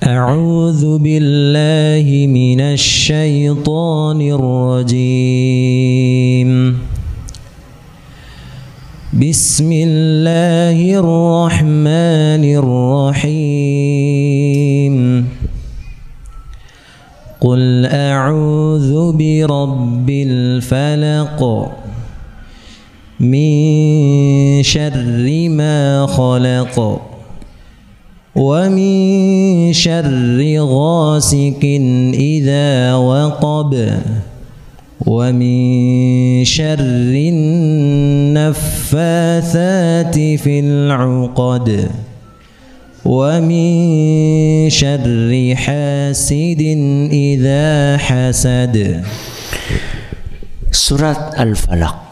أعوذ بالله من الشيطان الرجيم بسم الله الرحمن الرحيم قل أعوذ برب الفلق من شر ما خلق ومن شر غاسق إذا وقب ومن شر النفاثات في العقد ومن شر حاسد إذا حسد. Surat Al-Falaq.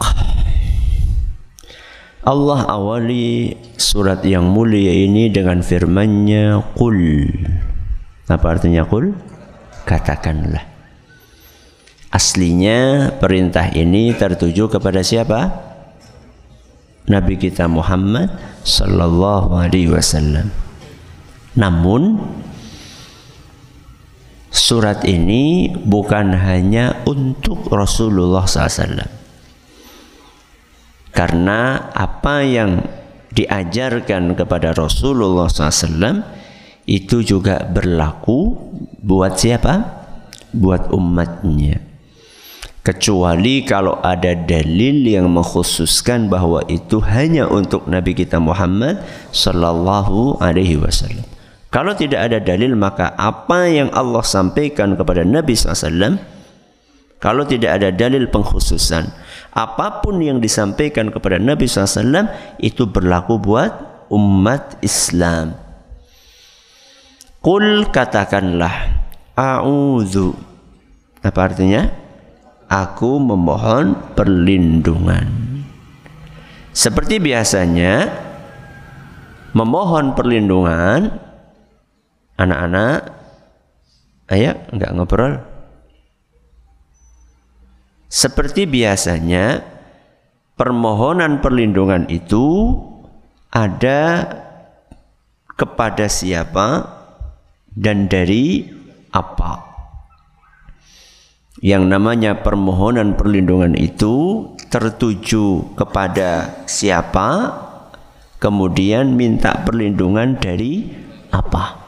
Allah awali surat yang mulia ini dengan firman-Nya, Qul. Apa artinya Qul? Katakanlah. Aslinya perintah ini tertuju kepada siapa? Nabi kita Muhammad sallallahu alaihi wasallam. Namun surat ini bukan hanya untuk Rasulullah SAW. Karena apa yang diajarkan kepada Rasulullah SAW itu juga berlaku buat siapa? Buat umatnya. Kecuali kalau ada dalil yang mengkhususkan bahwa itu hanya untuk Nabi kita Muhammad sallallahu alaihi wasallam. Kalau tidak ada dalil, maka apa yang Allah sampaikan kepada Nabi SAW, kalau tidak ada dalil pengkhususan, apapun yang disampaikan kepada Nabi SAW itu berlaku buat umat Islam. Qul, katakanlah, a'udzu. Apa artinya? Aku memohon perlindungan. Seperti biasanya memohon perlindungan, anak-anak, ayo enggak ngobrol. Seperti biasanya permohonan perlindungan itu ada kepada siapa dan dari apa. Yang namanya permohonan perlindungan itu tertuju kepada siapa, kemudian minta perlindungan dari apa.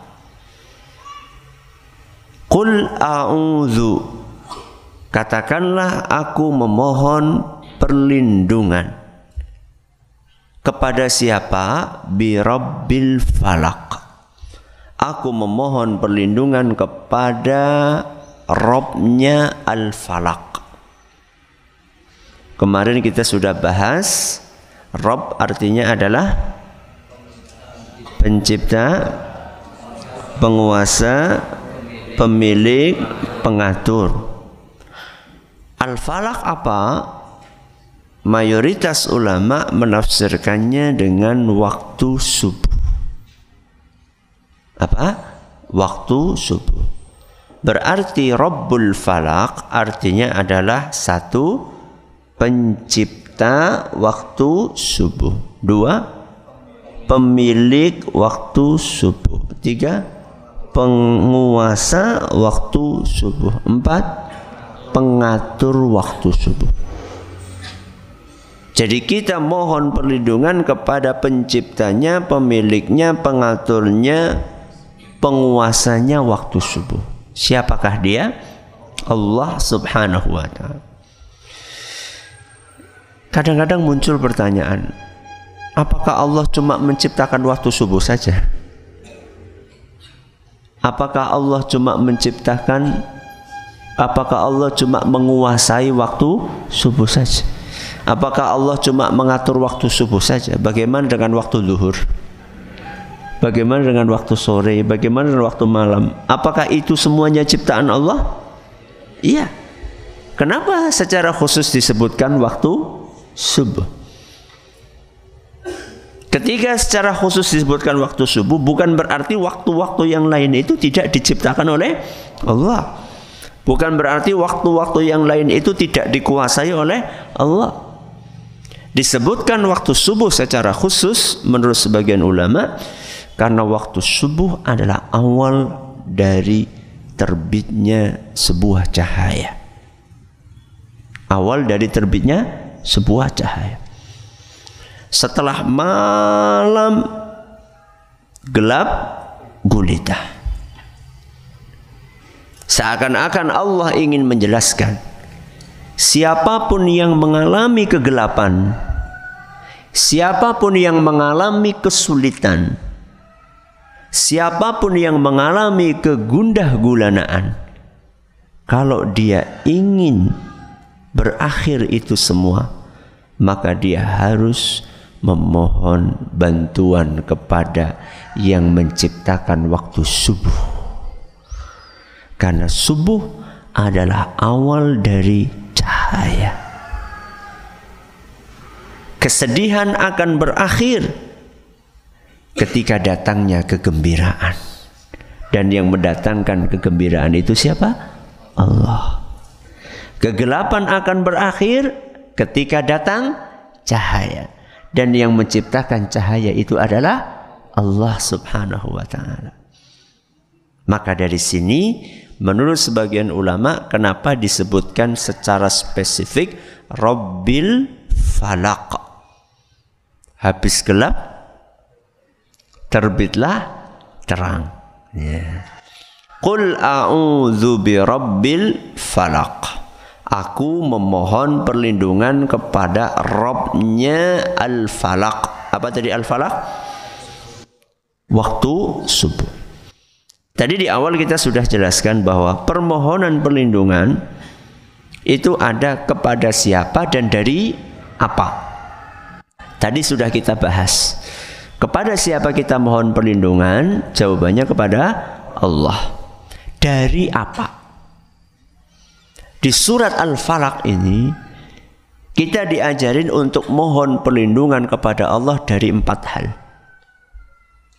Qul a'udzu, katakanlah aku memohon perlindungan kepada siapa? Bi Rabbil Falaq. Aku memohon perlindungan kepada Robnya Al-Falaq. Kemarin kita sudah bahas Rob artinya adalah pencipta, penguasa, pemilik, pengatur. Al-Falaq apa? Mayoritas ulama menafsirkannya dengan waktu subuh. Apa? Waktu subuh. Berarti Rabbul Falaq artinya adalah satu, pencipta waktu subuh. Dua, pemilik waktu subuh. Tiga, penguasa waktu subuh. Empat, pengatur waktu subuh. Jadi kita mohon perlindungan kepada penciptanya, pemiliknya, pengaturnya, penguasanya waktu subuh. Siapakah dia? Allah Subhanahu wa ta'ala. Kadang-kadang muncul pertanyaan, apakah Allah cuma menciptakan waktu subuh saja? Apakah Allah cuma menciptakan, apakah Allah cuma menguasai waktu subuh saja? Apakah Allah cuma mengatur waktu subuh saja? Bagaimana dengan waktu zuhur? Bagaimana dengan waktu sore? Bagaimana dengan waktu malam? Apakah itu semuanya ciptaan Allah? Iya. Kenapa secara khusus disebutkan waktu subuh? Ketika secara khusus disebutkan waktu subuh, bukan berarti waktu-waktu yang lain itu tidak diciptakan oleh Allah. Bukan berarti waktu-waktu yang lain itu tidak dikuasai oleh Allah. Disebutkan waktu subuh secara khusus menurut sebagian ulama karena waktu subuh adalah awal dari terbitnya sebuah cahaya. Awal dari terbitnya sebuah cahaya. Setelah malam gelap gulita, seakan-akan Allah ingin menjelaskan, siapapun yang mengalami kegelapan, siapapun yang mengalami kesulitan, siapapun yang mengalami kegundah-gulanaan, kalau dia ingin berakhir itu semua, maka dia harus memohon bantuan kepada yang menciptakan waktu subuh. Karena subuh adalah awal dari cahaya. Kesedihan akan berakhir ketika datangnya kegembiraan. Dan yang mendatangkan kegembiraan itu siapa? Allah. Kegelapan akan berakhir ketika datang cahaya. Dan yang menciptakan cahaya itu adalah Allah subhanahu wa ta'ala. Maka dari sini, menurut sebagian ulama, kenapa disebutkan secara spesifik Rabbil Falaq. Habis gelap, terbitlah terang. Qul a'udzu bi Rabbil Falaq. Aku memohon perlindungan kepada Rabbnya Al-Falaq. Apa tadi Al-Falaq? Waktu subuh. Tadi di awal kita sudah jelaskan bahwa permohonan perlindungan itu ada kepada siapa dan dari apa. Tadi sudah kita bahas. Kepada siapa kita mohon perlindungan? Jawabannya kepada Allah. Dari apa? Di surat Al-Falaq ini kita diajarin untuk mohon perlindungan kepada Allah dari 4 hal.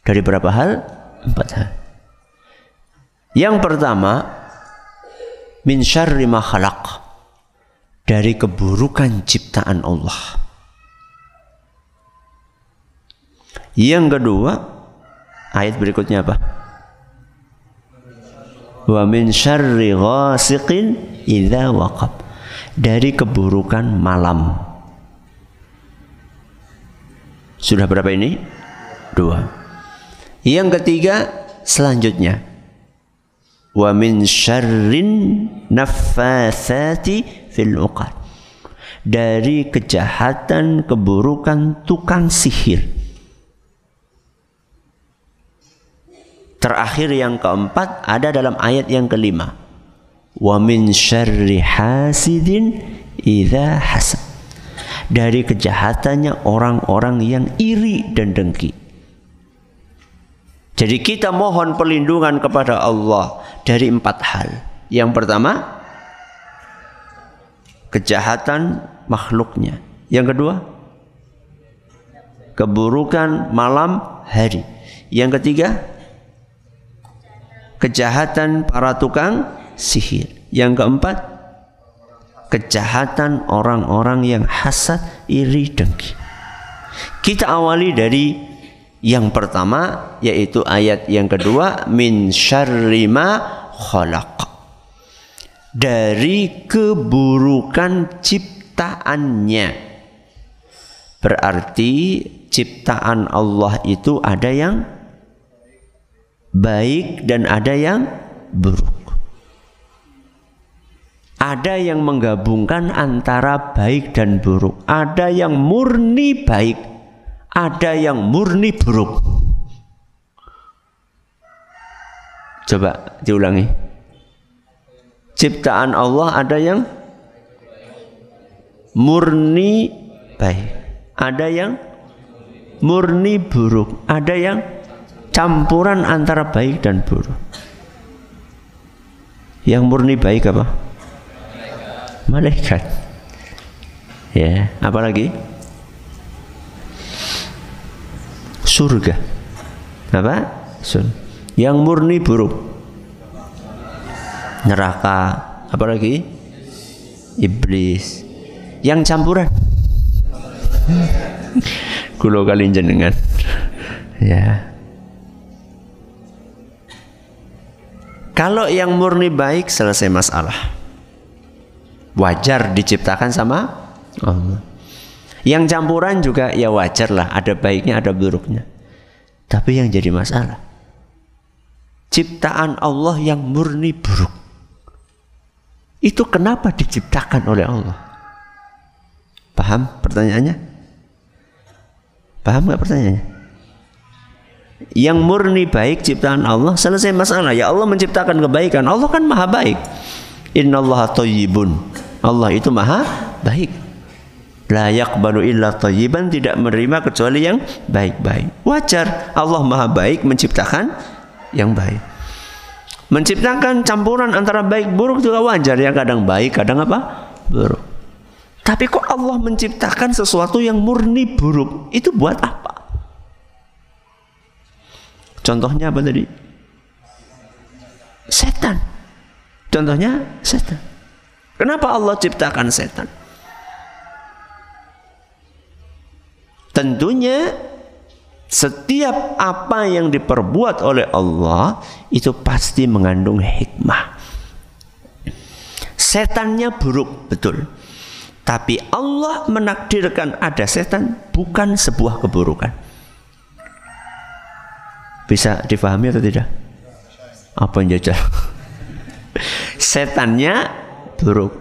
Dari berapa hal? 4 hal. Yang pertama, min syarri ma khalaq, dari keburukan ciptaan Allah. Yang kedua, ayat berikutnya apa? Wa min syarri ghasiqin idza waqab, dari keburukan malam. Sudah berapa ini? 2. Yang ketiga selanjutnya, wa min syarrin naffatsati fil 'uqad, dari kejahatan keburukan tukang sihir. Terakhir yang keempat ada dalam ayat yang kelima. Wa min syarri hasidin idza hasad, dari kejahatannya orang-orang yang iri dan dengki. Jadi kita mohon perlindungan kepada Allah dari 4 hal. Yang pertama, kejahatan makhluknya. Yang kedua, keburukan malam hari. Yang ketiga, kejahatan para tukang sihir. Yang keempat, kejahatan orang-orang yang hasad, iri, dengki. Kita awali dari yang pertama, yaitu ayat yang kedua, min syarri ma khalaq, dari keburukan ciptaannya. Berarti ciptaan Allah itu ada yang baik dan ada yang buruk. Ada yang menggabungkan antara baik dan buruk. Ada yang murni baik, ada yang murni buruk. Coba diulangi. Ciptaan Allah ada yang murni baik, ada yang murni buruk, ada yang campuran antara baik dan buruk. Yang murni baik apa? Malaikat. Ya, apalagi? Surga. Apa? Surga. Yang murni buruk, neraka. Apalagi? Iblis. Yang campuran, kulo kali jenengan. Ya. Kalau yang murni baik, selesai masalah. Wajar diciptakan sama Allah. Yang campuran juga ya wajar lah, ada baiknya ada buruknya. Tapi yang jadi masalah, ciptaan Allah yang murni buruk, itu kenapa diciptakan oleh Allah? Paham pertanyaannya? Paham nggak pertanyaannya? Yang murni baik ciptaan Allah, selesai masalah. Ya Allah menciptakan kebaikan. Allah kan maha baik. Innallaha thayyibun. Allah itu maha baik. La yaqbalu illa thayyiban, tidak menerima kecuali yang baik-baik. Wajar, Allah maha baik menciptakan yang baik. Menciptakan campuran antara baik buruk juga wajar, ya kadang baik, kadang apa? Buruk. Tapi kok Allah menciptakan sesuatu yang murni buruk? Itu buat apa? Contohnya apa tadi? Setan. Contohnya setan. Kenapa Allah ciptakan setan? Tentunya setiap apa yang diperbuat oleh Allah itu pasti mengandung hikmah. Setannya buruk, betul. Tapi Allah menakdirkan ada setan bukan sebuah keburukan. Bisa difahami atau tidak? Apa yang jajal? Setannya buruk,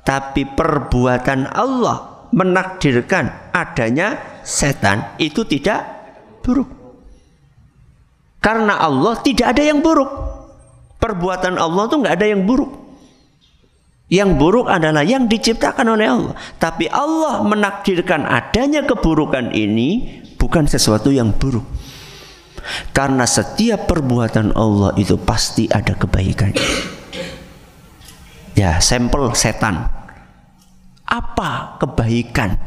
tapi perbuatan Allah menakdirkan adanya setan itu tidak buruk. Karena Allah tidak ada yang buruk. Perbuatan Allah itu nggak ada yang buruk. Yang buruk adalah yang diciptakan oleh Allah. Tapi Allah menakdirkan adanya keburukan ini bukan sesuatu yang buruk. Karena setiap perbuatan Allah itu pasti ada kebaikannya. Ya, sampel setan. Apa kebaikan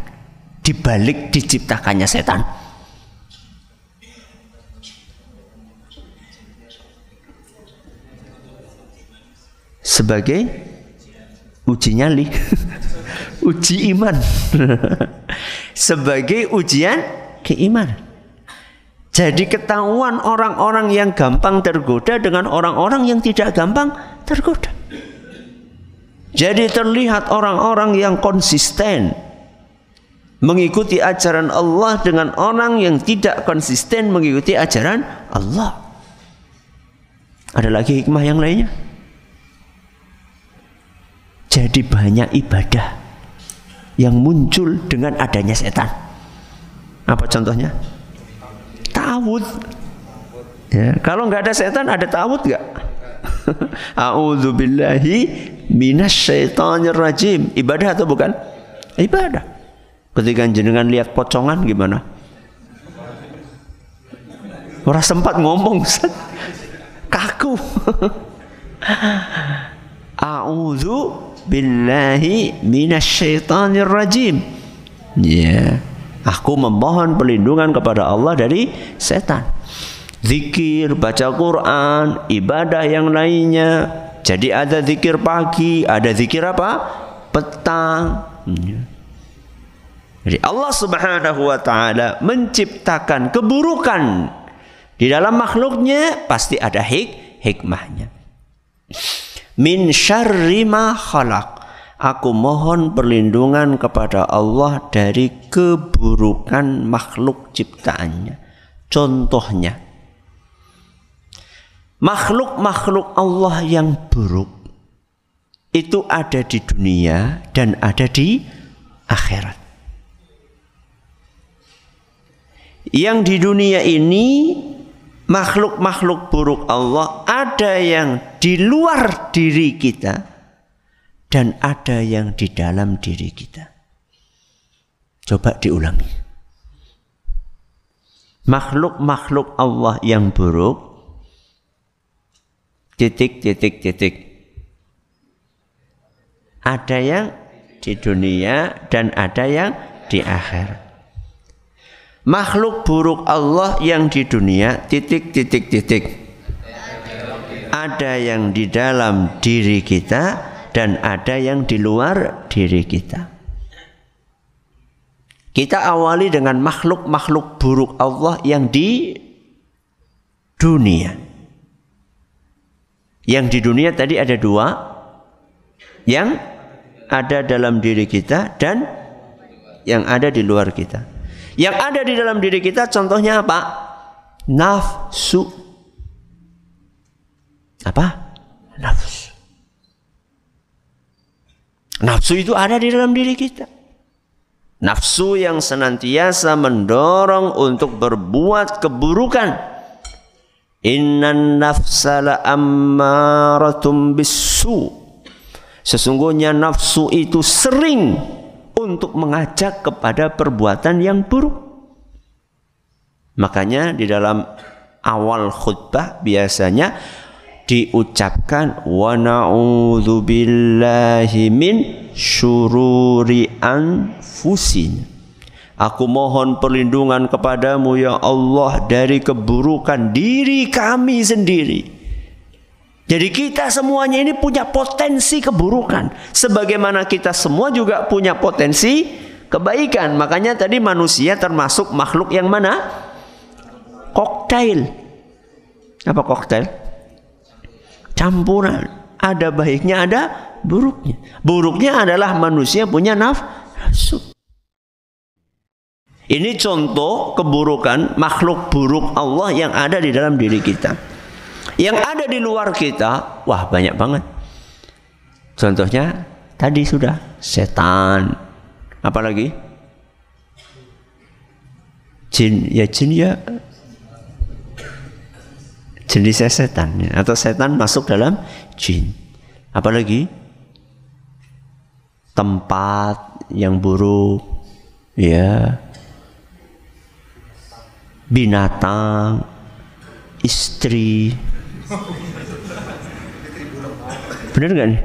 di balik diciptakannya setan? Sebagai uji nyali, uji iman, sebagai ujian keimanan. Jadi ketahuan orang-orang yang gampang tergoda dengan orang-orang yang tidak gampang tergoda. Jadi terlihat orang-orang yang konsisten mengikuti ajaran Allah dengan orang yang tidak konsisten mengikuti ajaran Allah. Ada lagi hikmah yang lainnya? Jadi banyak ibadah yang muncul dengan adanya setan. Apa contohnya? Ta'awud. Ya, kalau nggak ada setan, ada ta'awud nggak? A'udzubillahi minasyaitonir rajim. Ibadah atau bukan? Ibadah. Ketika jenengan lihat pocongan gimana? Orang sempat ngomong, kaku. A'udzubillahi minasyaitonir rajim. Ya, aku memohon perlindungan kepada Allah dari setan. Zikir, baca Quran, ibadah yang lainnya. Jadi ada zikir pagi, ada zikir apa? Petang. Jadi Allah Subhanahu wa taala menciptakan keburukan di dalam makhluknya, pasti ada hikmahnya. Min syarri ma khalaq. Aku mohon perlindungan kepada Allah dari keburukan makhluk ciptaannya. Contohnya, makhluk-makhluk Allah yang buruk itu ada di dunia dan ada di akhirat. Yang di dunia ini makhluk-makhluk buruk Allah ada yang di luar diri kita dan ada yang di dalam diri kita. Coba diulangi. Makhluk-makhluk Allah yang buruk titik. Ada yang di dunia dan ada yang di akhirat. Makhluk buruk Allah yang di dunia titik. Ada yang di dalam diri kita dan ada yang di luar diri kita. Kita awali dengan makhluk-makhluk buruk Allah yang di dunia. Yang di dunia tadi ada dua, yang ada dalam diri kita dan yang ada di luar kita. Yang ada di dalam diri kita contohnya apa? Nafsu. Apa? Nafsu. Nafsu itu ada di dalam diri kita. Nafsu yang senantiasa mendorong untuk berbuat keburukan. Innan nafsa la'ammaratum bisu. Sesungguhnya nafsu itu sering untuk mengajak kepada perbuatan yang buruk. Makanya di dalam awal khutbah biasanya diucapkan wa na'udzubillahi min syururi anfusina. Aku mohon perlindungan kepadamu ya Allah dari keburukan diri kami sendiri. Jadi kita semuanya ini punya potensi keburukan. Sebagaimana kita semua juga punya potensi kebaikan. Makanya tadi manusia termasuk makhluk yang mana? Koktail. Apa koktail? Campuran. Ada baiknya, ada buruknya. Buruknya adalah manusia punya nafsu. Ini contoh keburukan makhluk buruk Allah yang ada di dalam diri kita. Yang ada di luar kita, wah banyak banget. Contohnya tadi sudah setan. Apalagi? Jin ya jenisnya setan atau setan masuk dalam jin. Apalagi? Tempat yang buruk, ya. Binatang, istri. Benar nggak nih?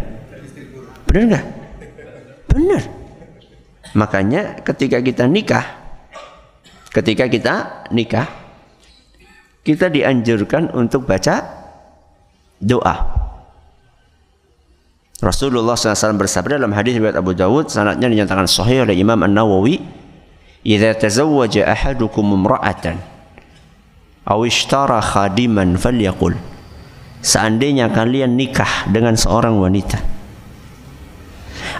Benar nggak? Benar. Makanya ketika kita nikah, kita dianjurkan untuk baca doa. Rasulullah SAW bersabda dalam hadis riwayat Abu Dawud, sanadnya dinyatakan sahih oleh Imam An-Nawawi, "Idza tazawwaja ahadukum imra'atan aw ishtara khadiman falyaqul." Seandainya kalian nikah dengan seorang wanita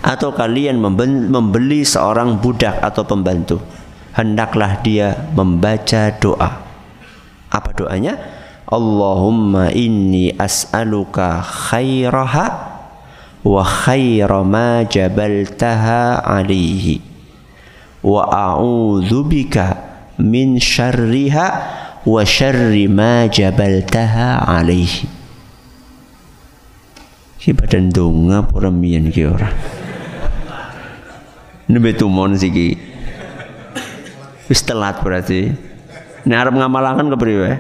atau kalian membeli seorang budak atau pembantu, hendaklah dia membaca doa. Apa doanya? Allahumma inni as'aluka khairaha wa khaira ma jabaltaha alaihi wa a'udzubika min syarriha wa syarri ma jabaltaha alaihi. Ki badan donga pura mian ki ora. Nembe tumon siki. Wis telat berarti. Nek arep ngamalaken kepriwe?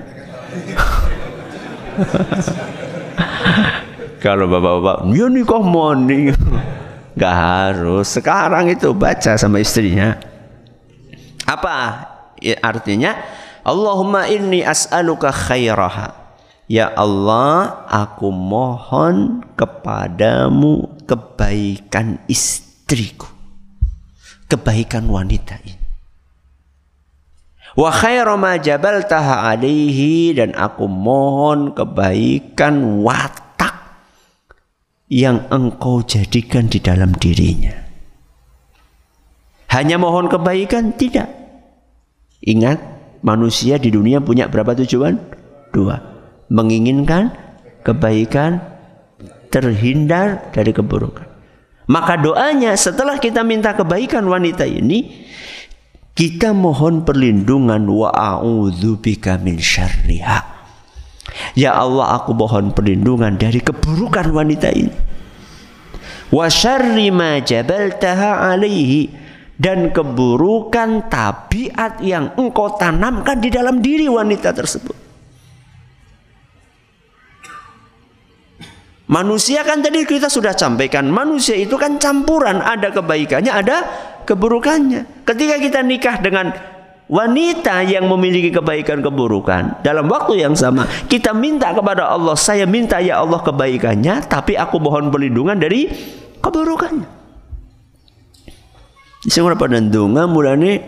Kalau bapak-bapak, ya nikah moni. Gak harus. Sekarang itu baca sama istrinya. Apa artinya? Allahumma inni as'aluka khairaha. Ya Allah, aku mohon kepadamu kebaikan istriku, kebaikan wanita ini. Wa khairu ma jabaltaha alaihi, dan aku mohon kebaikan watak yang engkau jadikan di dalam dirinya. Hanya mohon kebaikan tidak. Ingat, manusia di dunia punya berapa tujuan? 2. Menginginkan kebaikan, terhindar dari keburukan. Maka doanya setelah kita minta kebaikan wanita ini, kita mohon perlindungan wa a'udzubika min syarriha. Ya Allah, aku mohon perlindungan dari keburukan wanita ini. Wa syarri ma jabaltaha alaihi, dan keburukan tabiat yang engkau tanamkan di dalam diri wanita tersebut. Manusia kan tadi kita sudah sampaikan, manusia itu kan campuran, ada kebaikannya, ada keburukannya. Ketika kita nikah dengan wanita yang memiliki kebaikan keburukan, dalam waktu yang sama kita minta kepada Allah, saya minta ya Allah kebaikannya, tapi aku mohon perlindungan dari keburukannya. Sing ora pada ndonga mulane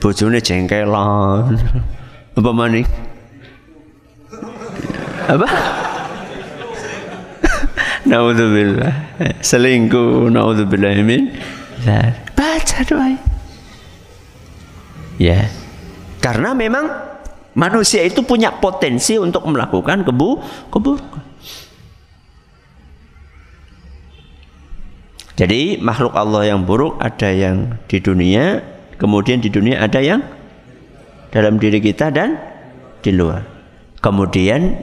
bojone jengkelan. Apa maning? Apa? Naudzubillah. Selingkuh, naudzubillah min. Baca doa. Ya. Karena memang manusia itu punya potensi untuk melakukan keburukan. Jadi makhluk Allah yang buruk ada yang di dunia, kemudian di dunia ada yang dalam diri kita dan di luar. Kemudian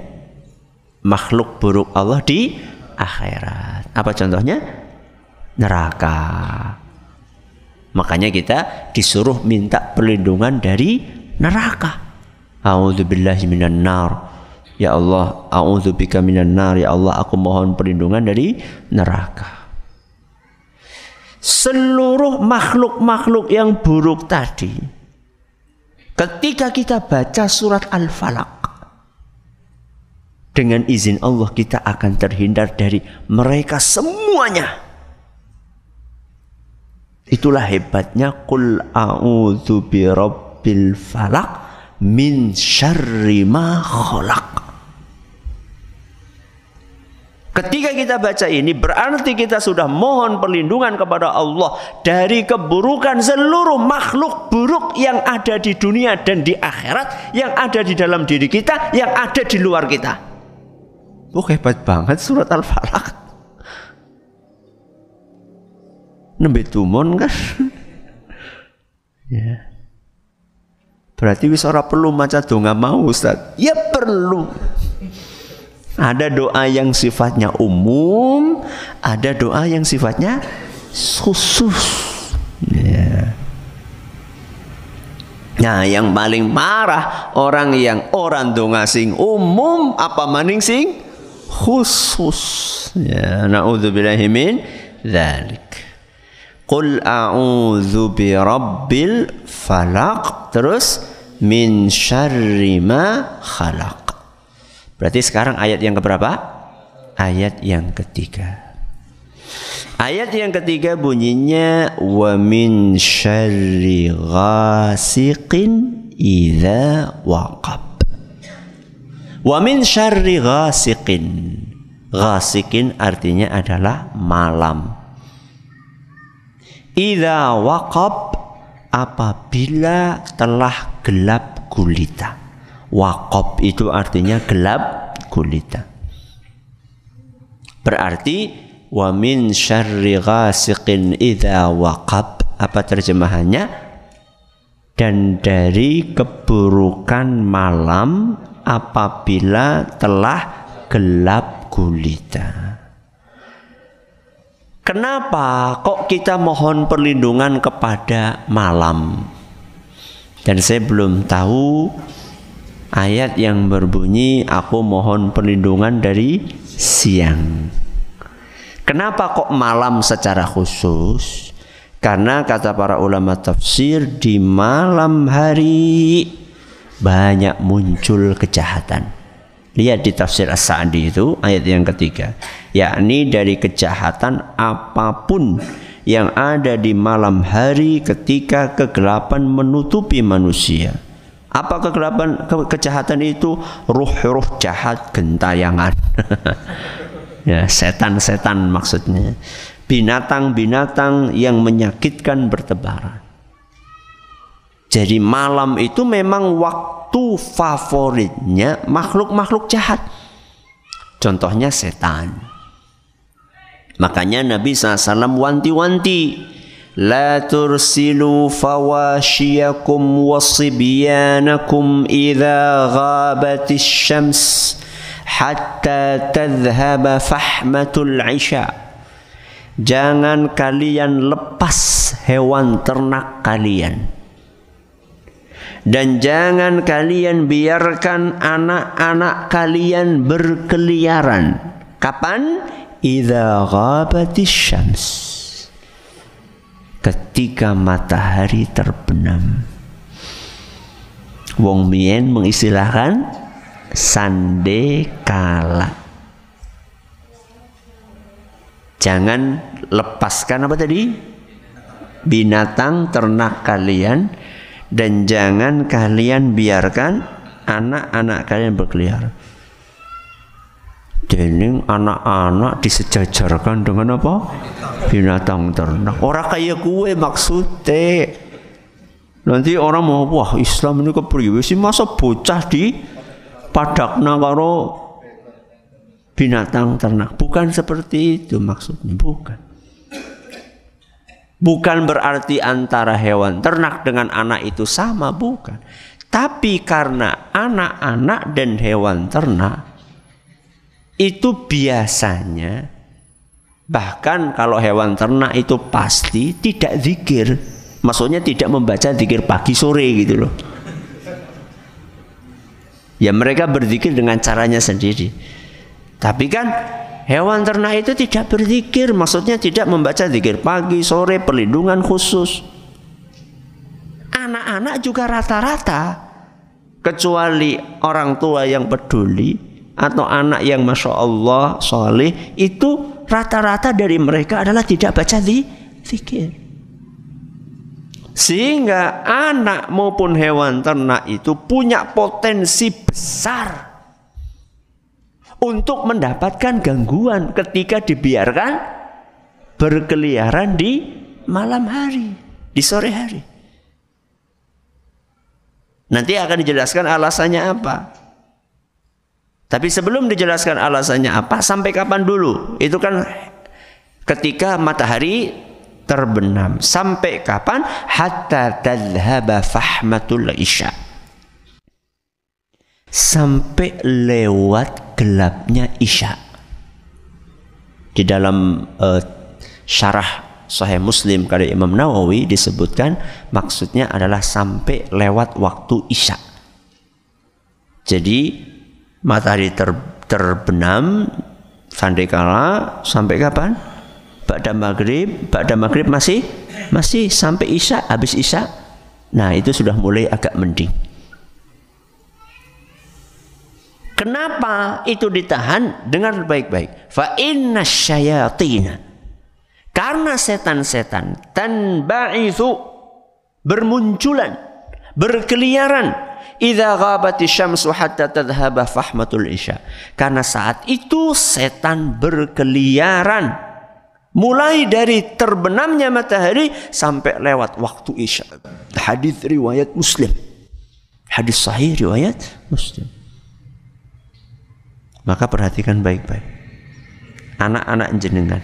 makhluk buruk Allah di akhirat. Apa contohnya? Neraka. Makanya kita disuruh minta perlindungan dari neraka. A'udzubillahi minan nar. Ya Allah, a'udzubika minan nar. Ya Allah, aku mohon perlindungan dari neraka. Seluruh makhluk-makhluk yang buruk tadi, ketika kita baca surat Al-Falaq, dengan izin Allah kita akan terhindar dari mereka semuanya. Itulah hebatnya qul a'udzu birabbil falaq min syarri ma khalaq. Ketika kita baca ini berarti kita sudah mohon perlindungan kepada Allah dari keburukan seluruh makhluk buruk yang ada di dunia dan di akhirat, yang ada di dalam diri kita, yang ada di luar kita. Hebat banget surat Al-Falaq. Nembe tumon kan? Ya. Berarti wis ora perlu maca donga mau, Ustaz. Ya perlu. Ada doa yang sifatnya umum, ada doa yang sifatnya khusus. Ya. Nah, yang paling parah orang yang orang donga sing umum apa maning sing khusus. Ya, naudzubillahi min dzalik. Qul a'udzu birabbil falaq, terus min syarri ma khalaq. Berarti sekarang ayat yang keberapa? Ayat yang ketiga. Ayat yang ketiga bunyinya wa min syarri ghasiqin idza waqab. Wa min syarri ghasiqin. Ghasiqin artinya adalah malam. Idza waqab, apabila telah gelap gulita. Waqab itu artinya gelap gulita. Berarti wa min syarri ghasiqin idza waqab, apa terjemahannya? Dan dari keburukan malam apabila telah gelap gulita. Kenapa kok kita mohon perlindungan kepada malam? Dan saya belum tahu ayat yang berbunyi aku mohon perlindungan dari siang. Kenapa kok malam secara khusus? Karena kata para ulama tafsir, di malam hari banyak muncul kejahatan. Lihat di tafsir As-Sa'di itu ayat yang ketiga, yakni dari kejahatan apapun yang ada di malam hari ketika kegelapan menutupi manusia. Apa kegelapan, kejahatan itu? Ruh-ruh jahat gentayangan. Ya, setan-setan maksudnya. Binatang-binatang yang menyakitkan bertebaran. Jadi malam itu memang waktu favoritnya makhluk-makhluk jahat. Contohnya setan. Makanya Nabi SAW wanti-wanti, la tursilu fawashiyakum wasibyanakum idza ghabatis syams hatta tadhhaba fahmatul isya. Jangan kalian lepas hewan ternak kalian, dan jangan kalian biarkan anak-anak kalian berkeliaran. Kapan? Idza ghabatis syams, ketika matahari terbenam. Wong mien mengistilahkan sande kala. Jangan lepaskan apa tadi? Binatang ternak kalian, dan jangan kalian biarkan anak-anak kalian berkeliaran. Dening anak-anak disejajarkan dengan apa? Binatang ternak. Orang kaya kue maksudnya. Nanti orang mau, wah Islam ini kepriwe sih, masa bocah di padakna karo binatang ternak. Bukan seperti itu maksudnya, bukan. Bukan berarti antara hewan ternak dengan anak itu sama, bukan. Tapi karena anak-anak dan hewan ternak itu biasanya, bahkan kalau hewan ternak itu pasti tidak zikir. Maksudnya tidak membaca zikir pagi sore gitu loh. Ya mereka berzikir dengan caranya sendiri. Tapi kan hewan ternak itu tidak berzikir. Maksudnya tidak membaca zikir pagi, sore, perlindungan khusus. Anak-anak juga rata-rata, kecuali orang tua yang peduli atau anak yang Masya Allah soleh, itu rata-rata dari mereka adalah tidak baca zikir. Sehingga anak maupun hewan ternak itu punya potensi besar untuk mendapatkan gangguan ketika dibiarkan berkeliaran di malam hari, di sore hari. Nanti akan dijelaskan alasannya apa. Tapi sebelum dijelaskan alasannya apa, sampai kapan dulu? Itu kan ketika matahari terbenam. Sampai kapan? Hatta tadhhaba fahmatul isya. Sampai lewat gelapnya isya. Di dalam syarah Sahih Muslim karya Imam Nawawi disebutkan maksudnya adalah sampai lewat waktu isya. Jadi matahari terbenam sandekala sampai kapan? Ba'da maghrib masih sampai isya, habis isya. Nah, itu sudah mulai agak mending. Kenapa itu ditahan? Dengar baik-baik. Fa inna syayatina, karena setan-setan tanba'ithu, bermunculan, berkeliaran, idza ghabati syamsu hatta tadhhaba fahmatul isya. Karena saat itu setan berkeliaran mulai dari terbenamnya matahari sampai lewat waktu isya. Hadis riwayat Muslim. Hadis sahih riwayat Muslim. Maka perhatikan baik-baik. Anak-anak jenengan,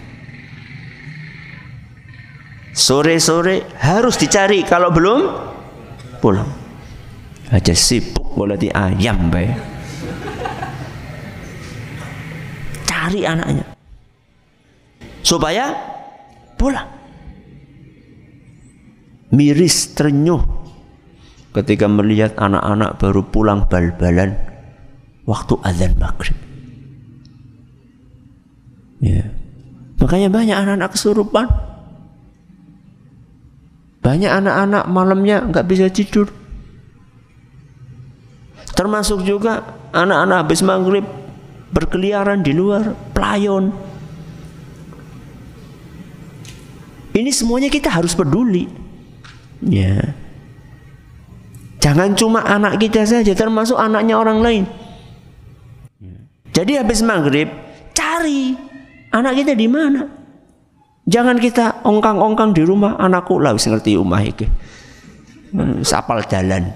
sore-sore harus dicari, kalau belum pulang. Aja sibuk goleti ayam bae. Cari anaknya supaya pulang. Miris terenyuh ketika melihat anak-anak baru pulang bal-balan waktu azan maghrib. Ya. Makanya banyak anak-anak kesurupan. Banyak anak-anak malamnya nggak bisa tidur. Termasuk juga anak-anak habis maghrib berkeliaran di luar, pelayon. Ini semuanya kita harus peduli. Ya. Jangan cuma anak kita saja, termasuk anaknya orang lain. Jadi habis maghrib cari anak kita di mana. Jangan kita ongkang-ongkang di rumah, anakku lah wis ngerti omah iki. Sapal dalan.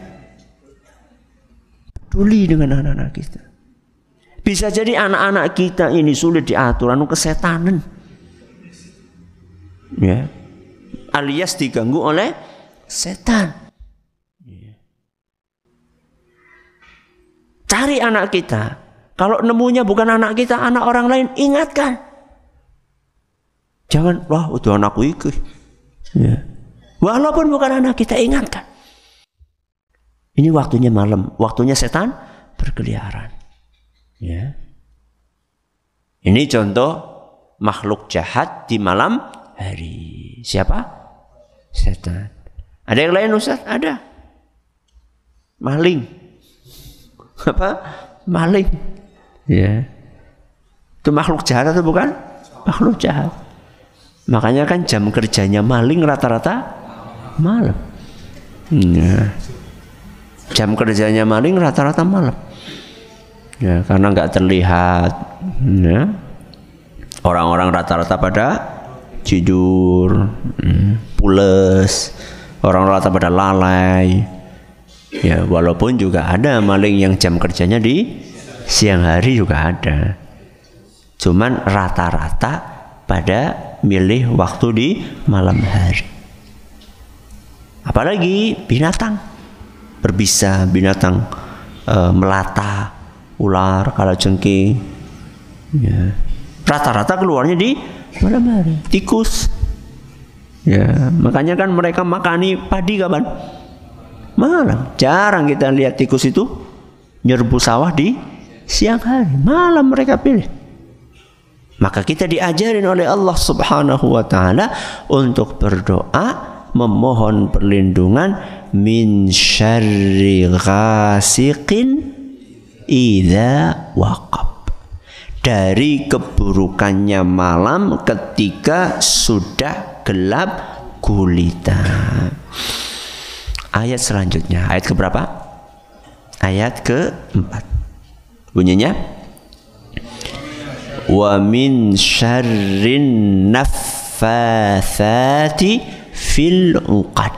Peduli dengan anak-anak kita. Bisa jadi anak-anak kita ini sulit diatur, anu kesetanan. Ya, alias diganggu oleh setan. Ya. Cari anak kita. Kalau nemunya bukan anak kita, anak orang lain, ingatkan. Jangan, wah udah anakku itu. Ya. Walaupun bukan anak kita, ingatkan. Ini waktunya malam, waktunya setan berkeliaran. Ya. Ini contoh makhluk jahat di malam hari. Siapa? Setan. Ada yang lain Ustaz? Ada. Maling. Apa? Maling. Ya. Itu makhluk jahat atau bukan? Makhluk jahat. Makanya kan jam kerjanya maling rata-rata malam. Ya. Jam kerjanya maling rata-rata malam. Ya, karena nggak terlihat. Ya. Orang-orang rata-rata pada tidur, pules. Orang rata pada lalai. Ya, walaupun juga ada maling yang jam kerjanya di siang hari juga ada. Cuman rata-rata pada milih waktu di malam hari. Apalagi binatang berbisa, binatang melata, ular, kalajengking, ya. Rata-rata keluarnya di malam hari. Tikus, ya, makanya kan mereka makani padi kapan? Malam. Jarang kita lihat tikus itu nyerbu sawah di siang hari. Malam mereka pilih. Maka kita diajarin oleh Allah Subhanahu wa ta'ala untuk berdoa, memohon perlindungan min syarri ghasiqin idza waqab, dari keburukannya malam ketika sudah gelap gulita. Ayat selanjutnya, ayat keberapa? Ayat keempat. Bunyinya, wa min syarrin naffatsati fil 'uqad.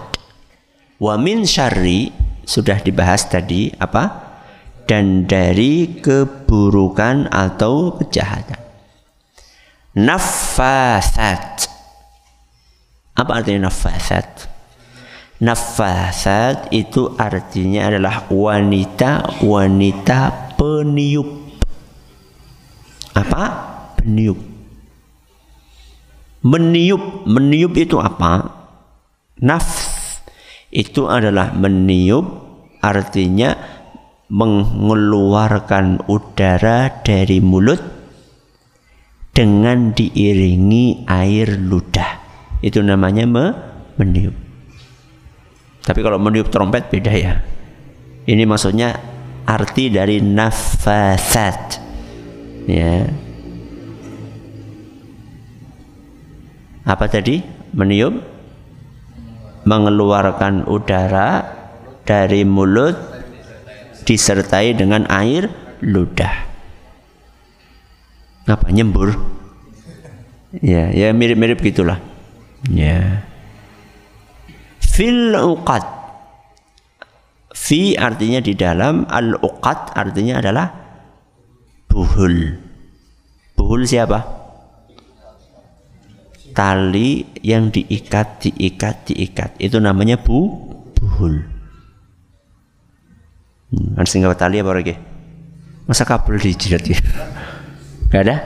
Wa min syarri sudah dibahas tadi apa? Dan dari keburukan atau kejahatan. Naffatsat. Apa artinya naffatsat? Naffatsat itu artinya adalah wanita-wanita peniup. Apa? Peniup. Meniup itu apa? Nafs itu adalah meniup, artinya mengeluarkan udara dari mulut dengan diiringi air ludah. Itu namanya meniup. Tapi kalau meniup trompet beda ya. Ini maksudnya arti dari nafasat. Ya. Apa tadi? Meniup, mengeluarkan udara dari mulut disertai dengan air ludah. Apa? Nyembur? Ya, ya mirip-mirip gitulah. Ya. Fil uqad. Fi artinya di dalam, al uqad artinya adalah buhul. Buhul siapa? Tali yang diikat. Itu namanya buhul. Harus tinggal tali apa lagi? Masa kabel dijilat ya? Gak ada?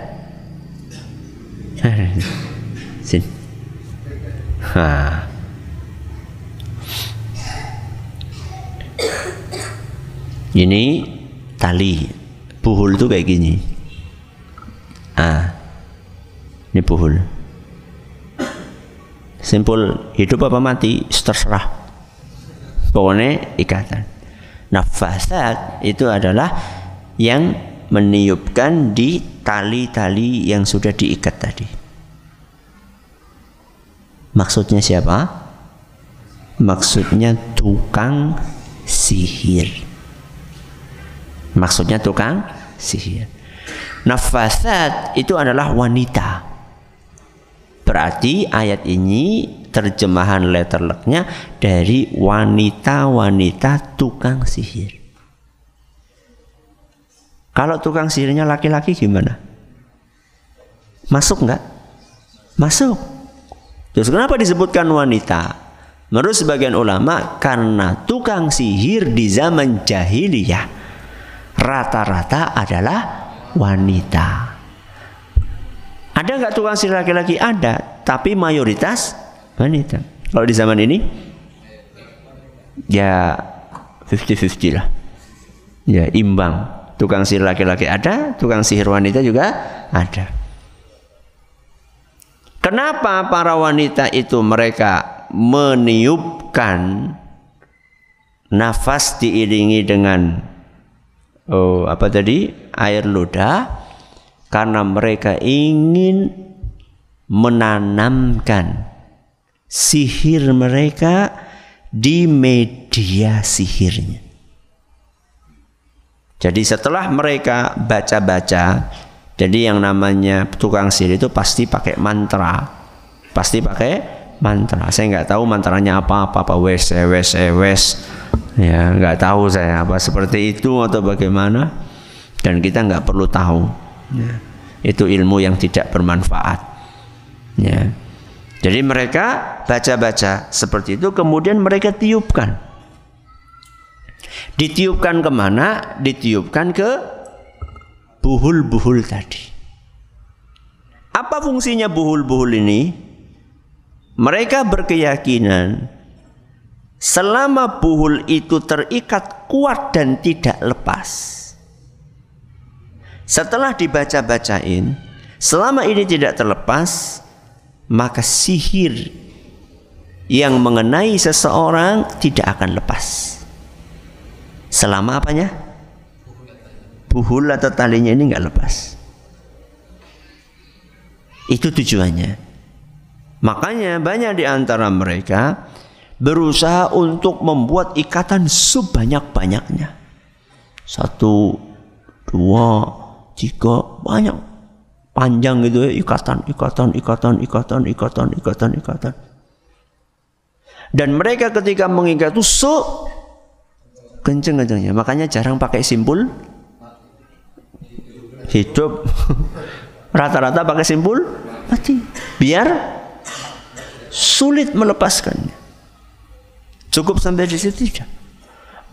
Sini. Ini tali. Buhul tuh kayak gini. Ini buhul. Simpul hidup apa mati terserah. Pokoknya ikatan. Nafasat itu adalah yang meniupkan di tali-tali yang sudah diikat tadi. Maksudnya siapa? Maksudnya tukang sihir. Maksudnya tukang sihir. Nafasat itu adalah wanita. Berarti ayat ini terjemahan letterleknya dari wanita-wanita tukang sihir. Kalau tukang sihirnya laki-laki gimana? Masuk nggak? Masuk. Terus kenapa disebutkan wanita? Menurut sebagian ulama, karena tukang sihir di zaman jahiliyah rata-rata adalah wanita. Ada nggak tukang sihir laki-laki? Ada, tapi mayoritas wanita. Kalau di zaman ini, ya 50-50 lah. Ya imbang. Tukang sihir laki-laki ada, tukang sihir wanita juga ada. Kenapa para wanita itu mereka meniupkan nafas diiringi dengan air ludah? Karena mereka ingin menanamkan sihir mereka di media sihirnya. Jadi setelah mereka baca-baca, jadi yang namanya tukang sihir itu pasti pakai mantra. Pasti pakai mantra. Saya nggak tahu mantranya apa wes. Ya, nggak tahu saya apa seperti itu atau bagaimana. Dan kita nggak perlu tahu. Ya. Itu ilmu yang tidak bermanfaat. Ya. Jadi mereka baca-baca seperti itu, kemudian mereka tiupkan. Ditiupkan kemana? Ditiupkan ke buhul-buhul tadi. Apa fungsinya buhul-buhul ini? Mereka berkeyakinan selama buhul itu terikat kuat dan tidak lepas, setelah dibaca-bacain, selama ini tidak terlepas, maka sihir yang mengenai seseorang tidak akan lepas. Selama apanya? Buhul atau talinya ini nggak lepas. Itu tujuannya. Makanya banyak di antara mereka berusaha untuk membuat ikatan sebanyak-banyaknya. 1, 2, 3, banyak. Panjang gitu ya, ikatan. Dan mereka ketika mengikat itu kenceng-kencengnya. Makanya jarang pakai simpul hidup. Rata-rata pakai simpul mati. Biar sulit melepaskannya. Cukup sampai di situ tidak.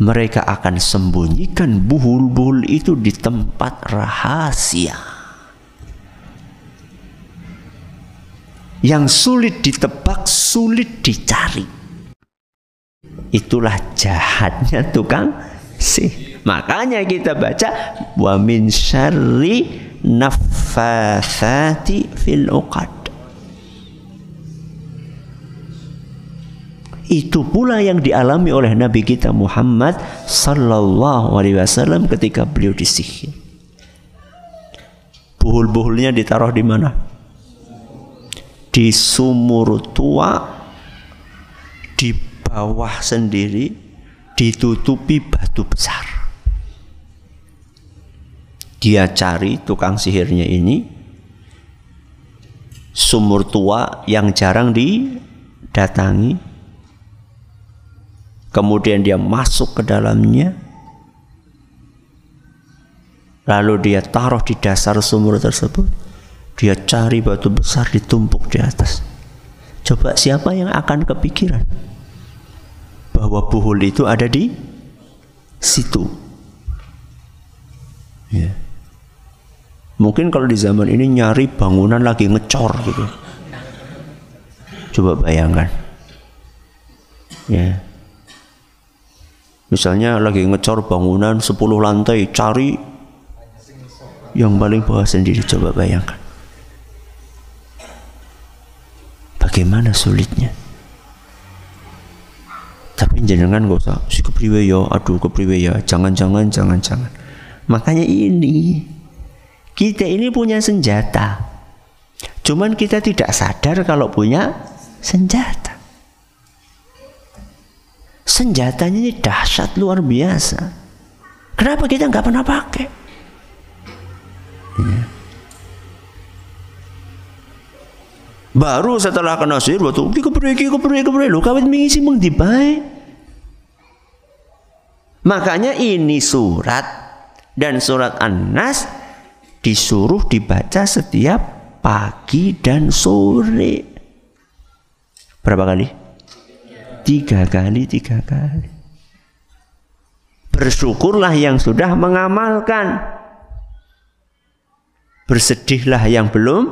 Mereka akan sembunyikan buhul-buhul itu di tempat rahasia yang sulit ditebak, sulit dicari. Itulah jahatnya tukang sihir. Makanya kita baca wa min syarri naffatsati fil uqad. Itu pula yang dialami oleh Nabi kita Muhammad sallallahu alaihi wasallam ketika beliau disihir. Buhul-buhulnya ditaruh di mana? Di sumur tua, di bawah sendiri, ditutupi batu besar. Dia cari tukang sihirnya ini sumur tua yang jarang didatangi. Kemudian dia masuk ke dalamnya. Lalu dia taruh di dasar sumur tersebut. Dia cari batu besar ditumpuk di atas. Coba siapa yang akan kepikiran bahwa buhul itu ada di situ? Ya. Mungkin kalau di zaman ini nyari bangunan lagi ngecor gitu. Coba bayangkan. Ya. Misalnya lagi ngecor bangunan 10 lantai, cari yang paling bawah sendiri. Coba bayangkan. Bagaimana sulitnya. Tapi jenengan gak usah si kepriwe ya, aduh kepriwe ya, jangan. Makanya kita ini punya senjata. Cuman kita tidak sadar kalau punya senjata. Senjatanya ini dahsyat luar biasa. Kenapa kita nggak pernah pakai? Ya. Baru setelah kena sihir waktu kepriwe lu kawit mengisi mung dibae. Makanya ini surat dan surat An-Nas disuruh dibaca setiap pagi dan sore. Berapa kali? 3 kali. Bersyukurlah yang sudah mengamalkan. Bersedihlah yang belum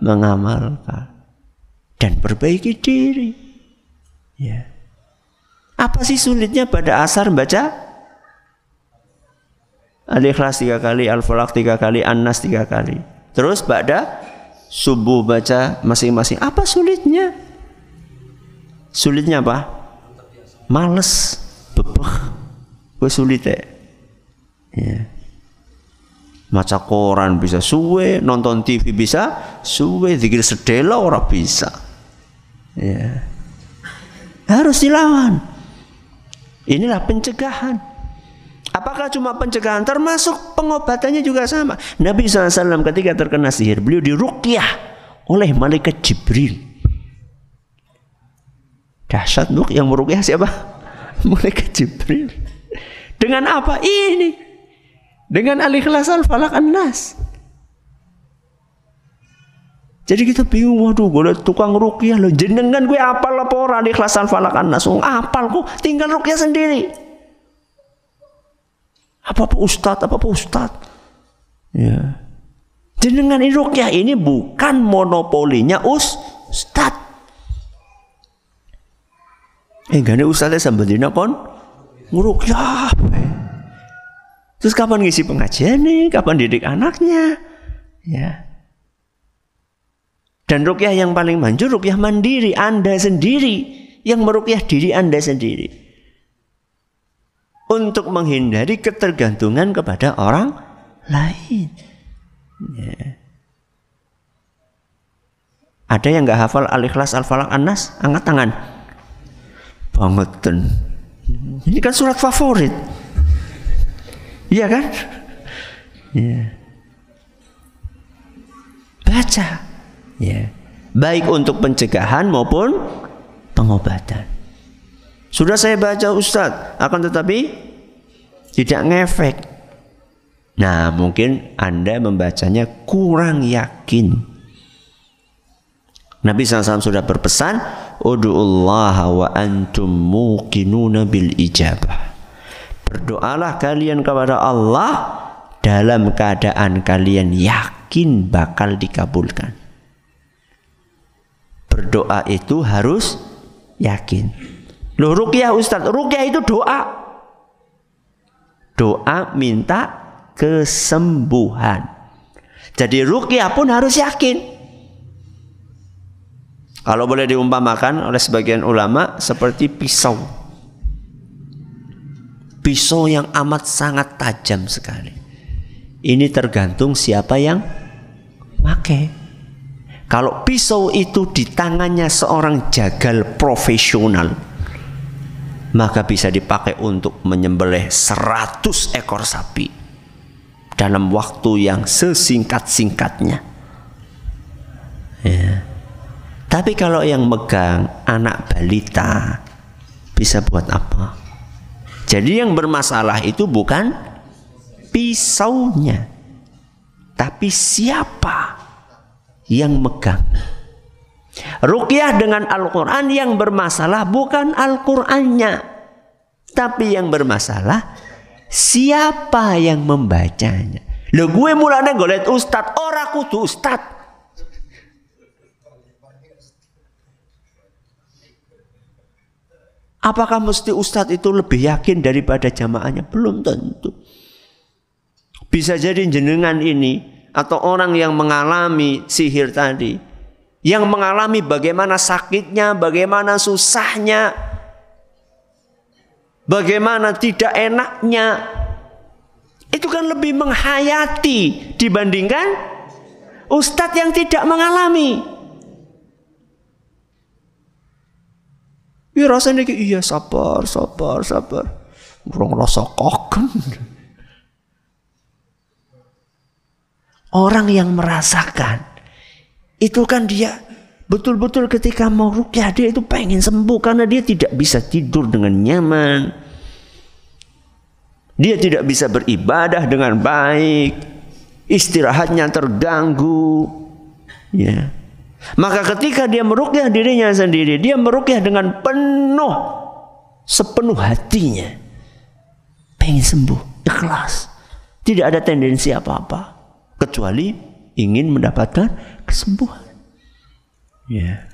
mengamalkan. Dan perbaiki diri. Ya. Apa sih sulitnya pada asar baca Al-Ikhlas 3 kali, Al-Falaq 3 kali, An-Nas 3 kali. Terus pada subuh baca masing-masing. Apa sulitnya? Sulitnya apa? Males, bebeh. Gue sulit ya. Maca koran bisa suwe, nonton TV bisa suwe, zikir sedela ora bisa. Ya. Harus dilawan. Inilah pencegahan. Apakah cuma pencegahan? Termasuk pengobatannya juga sama. Nabi SAW ketika terkena sihir, beliau diruqyah oleh malaikat Jibril. Dahsyat, yang meruqyah siapa? Malaikat Jibril. Dengan apa? Ini. Dengan Al-Ikhlas, Al-Falaq, An-Nas. Jadi kita bingung, waduh, gue tukang ruqyah loh. Jenengan gue apal apa ora Al-Ikhlas, Al-Falaq, An-Nas. Apal kok, tinggal ruqyah sendiri. Apa ustadz? Ya. Jenengan ruqyah ini bukan monopolinya ustadz. Gane ustadznya sambendina kon nguruqyah. Terus kapan ngisi pengajian nih? Kapan didik anaknya? Ya. Dan ruqyah yang paling manjur ruqyah mandiri, Anda sendiri yang meruqyah diri Anda sendiri. Untuk menghindari ketergantungan kepada orang lain. Ya. Ada yang nggak hafal Al-Ikhlas, Al-Falaq, An-Nas? Angkat tangan. Bangetan. Ini kan surat favorit. Iya kan? Ya. Baca. Ya. Baik untuk pencegahan maupun pengobatan. Sudah saya baca Ustadz, akan tetapi tidak ngefek. Nah, mungkin Anda membacanya kurang yakin. Nabi SAW sudah berpesan, Udu'ullaha wa antum muqinuna bil ijabah. Berdoalah kalian kepada Allah dalam keadaan kalian yakin bakal dikabulkan. Berdoa itu harus yakin. Loh, ruqyah Ustaz, ruqyah itu doa. Doa minta kesembuhan. Jadi ruqyah pun harus yakin. Kalau boleh diumpamakan oleh sebagian ulama seperti pisau. Pisau yang amat sangat tajam sekali. Ini tergantung siapa yang pakai. Kalau pisau itu di tangannya seorang jagal profesional, maka bisa dipakai untuk menyembelih 100 ekor sapi dalam waktu yang sesingkat-singkatnya. Ya. Tapi kalau yang megang anak balita, bisa buat apa? Jadi yang bermasalah itu bukan pisaunya, tapi siapa yang megang. Ruqyah dengan Al-Quran yang bermasalah bukan Al-Qurannya, tapi yang bermasalah siapa yang membacanya. Loh, gue mulanya golet ustad, ora kudu ustad. Apakah mesti ustad itu lebih yakin daripada jamaahnya? Belum tentu. Bisa jadi jenengan ini atau orang yang mengalami sihir tadi, yang mengalami bagaimana sakitnya, bagaimana susahnya, bagaimana tidak enaknya, itu kan lebih menghayati dibandingkan ustadz yang tidak mengalami. Ya rasanya iya sabar. Kurang rasa koken. Orang yang merasakan itu kan dia betul-betul ketika mau ruqyah dia itu pengen sembuh karena dia tidak bisa tidur dengan nyaman. Dia tidak bisa beribadah dengan baik. Istirahatnya terganggu. Ya. Maka ketika dia meruqyah dirinya sendiri, dia meruqyah dengan penuh, sepenuh hatinya, pengen sembuh, ikhlas, tidak ada tendensi apa-apa kecuali ingin mendapatkan kesembuhan. Ya.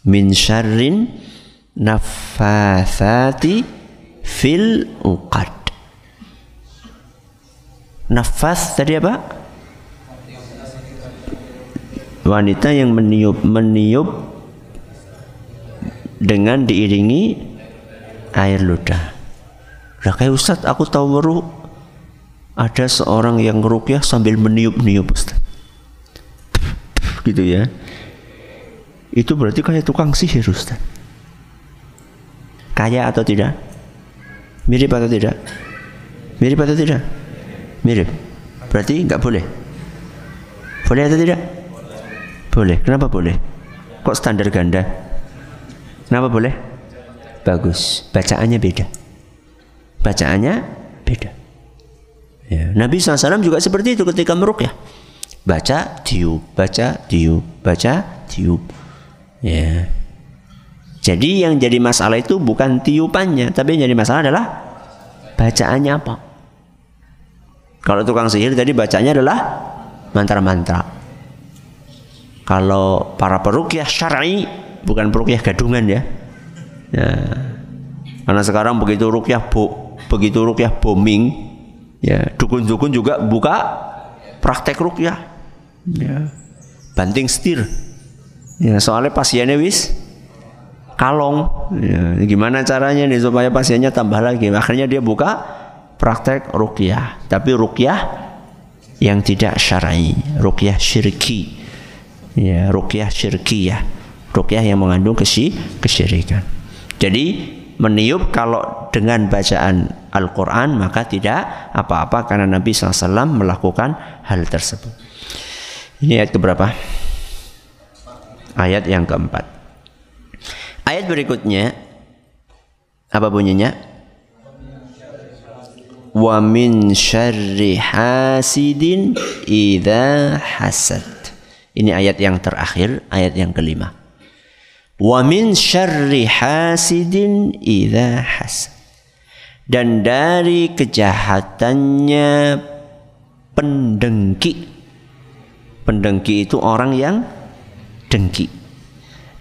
Min syarrin naffatsati fil uqad. Nafas tadi apa? Wanita yang meniup dengan diiringi air ludah. Lah kayak Ustaz, aku tahu baru ada seorang yang ruqyah sambil meniup-niup Ustaz. Gitu ya. Itu berarti kayak tukang sihir Ustaz. Kaya atau tidak? Mirip atau tidak? Mirip atau tidak? Mirip. Berarti nggak boleh. Boleh atau tidak? Boleh. Kenapa boleh? Kok standar ganda? Kenapa boleh? Bagus. Bacaannya beda. Bacaannya beda. Ya. Nabi SAW juga seperti itu ketika meruqyah. Baca, tiup, baca, tiup, baca, tiup. Ya. Jadi yang jadi masalah itu bukan tiupannya, tapi yang jadi masalah adalah bacaannya apa. Kalau tukang sihir tadi bacanya adalah mantra-mantra. Kalau para peruqyah syar'i, bukan peruqyah gadungan ya. Ya. Karena sekarang begitu ruqyah booming, ya, dukun-dukun juga buka praktek ruqyah. Ya. Banting setir. Ya, soalnya pasiennya wis kalong. Ya, gimana caranya nih supaya pasiennya tambah lagi? Akhirnya dia buka praktek ruqyah, tapi ruqyah yang tidak syar'i, ruqyah syirki. Ya, ruqyah syirkiyah. Ruqyah yang mengandung kesyirikan. Jadi meniup kalau dengan bacaan Al-Quran maka tidak apa-apa karena Nabi SAW melakukan hal tersebut. Ini ayat keberapa? Ayat yang keempat. Ayat berikutnya apa bunyinya? Wa min syarri hasidin idza hasad. Ini ayat yang terakhir, ayat yang kelima. Wa min syarri hasidin idza hasad. Dan dari kejahatannya pendengki. Pendengki itu orang yang dengki.